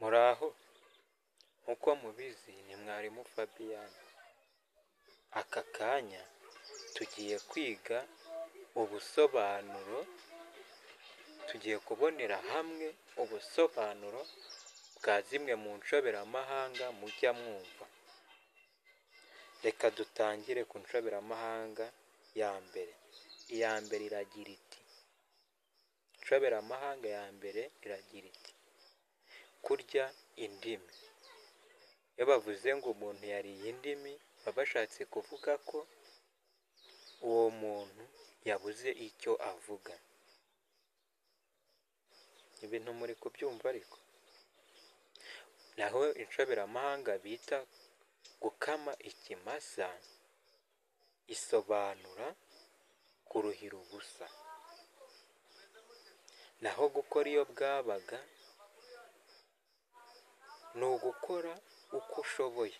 Muraho, nk'uko mubizi ni mwarimu Fabian. Aka kanya tugiye kwiga tugiye kubonera hamwe ubusobanuro bwa zimwe mu nshoberamahanga mujya mwumva. Reka dutangire ku nshoberamahanga ya mbere. Iya mbere iragira iti, inshoberamahanga ya mbere iragira iti, kurya indimi. Iyo bavuze ngo umuntu yariye indimi, baba bashatse kuvuga ko uwo muntu yabuze icyo avuga. Ibintu muri kubyumva ariko? Naho inshoberamahanga bita gukama ikimasa isobanura kuruhira ubusa. Naho gukora iyo bwabaga ni ugukora uko ushoboye.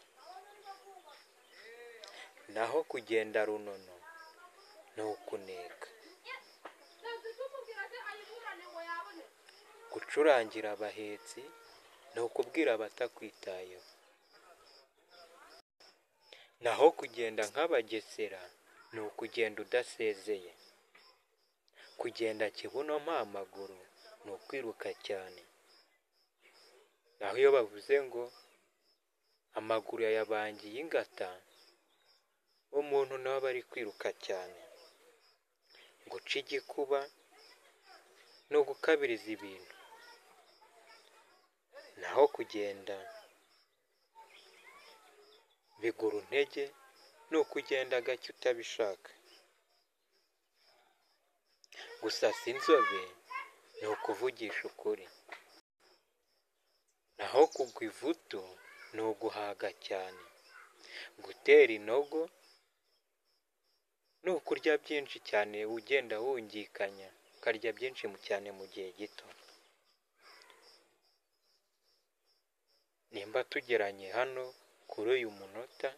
Naho kugenda runono ni ukuneka. Gucurangira abahetsi ni ukubwira abatakwitayeho. Naho kugenda nk'abagesera ni ukugenda udasezeye. Kugenda kibuno mpamaguru ni ukwiruka cyane. Naho iyo bavuze ngo amaguru yayabangiye ingata, umuntu nawe aba ari kwiruka cyane. Guca igikuba ni ugukabiriza ibintu. Naho kugenda biguru ntege ni ukugenda gake utabishaka. Gusasa inzobe ni ukuvugisha ukuri. Naho kugwa ivutu ni uguhaga cyane. Gutera inogo ni ukurya byinshi cyane ugenda wungikanya, ukarya byinshi cyane mu gihe gito. Nimba tugeranye hano kuri uyu munota,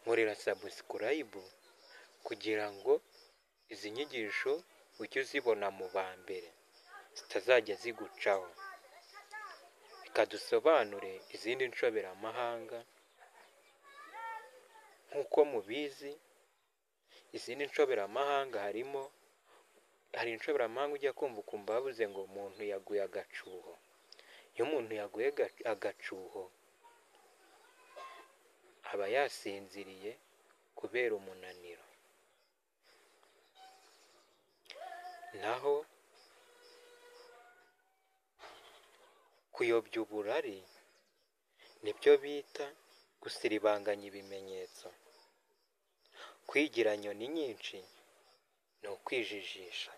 nkorera subscribe kugira ngo izi nyigisho ujye uzibona mu ba mbere, zitazajya zigucaho. Reka dusobanure izindi nshoberamahanga. Nk'uko mubizi, izindi nshoberamahanga hari inshoberamahanga ujya kumva ukumva bavuze ngo umuntu yaguye agacuho. Iyo umuntu yaguye agacuho aba yasinziriye kubera umunaniro. Naho kuyobya uburari nibyo bita gusiribanganya ibimenyetso. Kwigira nyoni nyinshi ni ukwijijisha.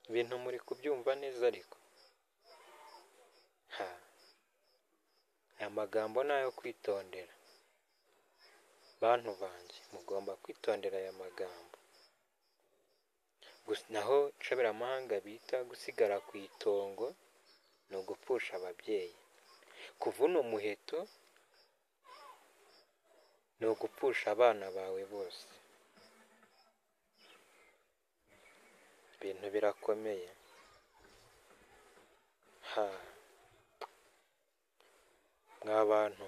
Ibintu muri kubyumva neza ariko? Aya magambo ni ayo kwitondera. Bantu banjye, mugomba kwitondera aya magambo. Naho inshoberamahanga bita gusigara ku itongo ni ugupfusha ababyeyi. Kuvuna umuheto ni ugupfusha abana bawe bose. Ibintu birakomeye. Mwa bantu,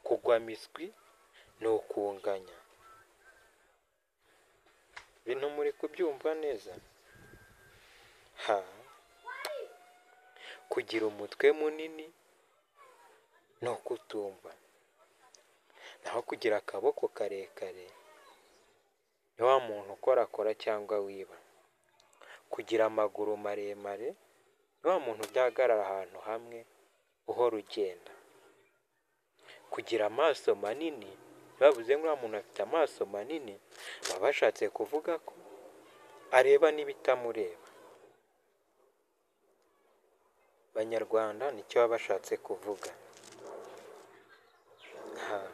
kugwa miswi ni ukunganya. Ibintu muri kubyumva neza? Kugira umutwe munini ni ukutumva. Naho kugira akaboko karekare ni wa muntu ukorakora cyangwa wiba. Kugira amaguru maremare ni wa muntu udahagarara ahantu hamwe uhora ugenda. Kugira amaso manini, bavuze ngo uriya muntu afite amaso manini, baba bashatse kuvuga ko areba n'ibitamureba. Abanyarwanda nicyo baba bashatse kuvuga.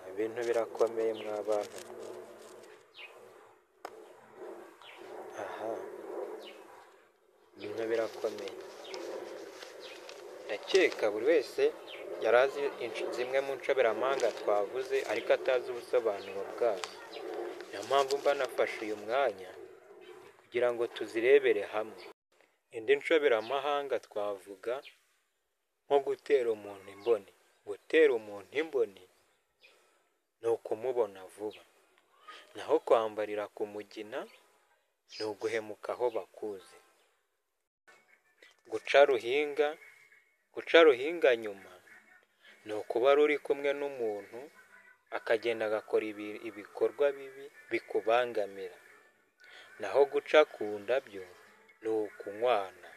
Ibintu birakomeye mwa bantu. Ibintu birakomeye. Ndakeka buri wese yari azi zimwe mu nshoberamahanga twavuze, ariko atazi ubusobanuro bwazo. Niyo mpamvu mba nafashe uyu mwanya kugira ngo tuzirebere hamwe. indi nshoberamahanga twavuga nko gutera umuntu imboni. Gutera umuntu imboni ni ukumubona vuba, naho kwambarira ku mugina ni uguhemuka aho bakuzi. Guca ruhinga nyuma ni ukuba ruri kumwe n'umuntu akagenda agakora ibikorwa bibi bikubangamira, naho guca ku ndabyo ni ukunywana.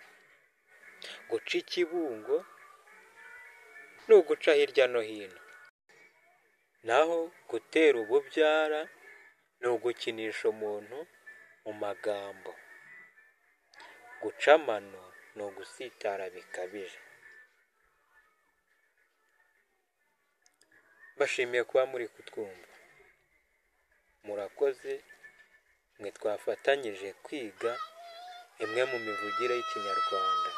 Guca ikibungo ni uguca hirya no hino, naho gutera ububyara ni ugukinisha umuntu mu magambo. Guca amano ni ugusitara bikabije. Bashimiye kuba muri kutwumva, murakoze mwe twafatanyije kwiga imwe mu mivugire y'Ikinyarwanda.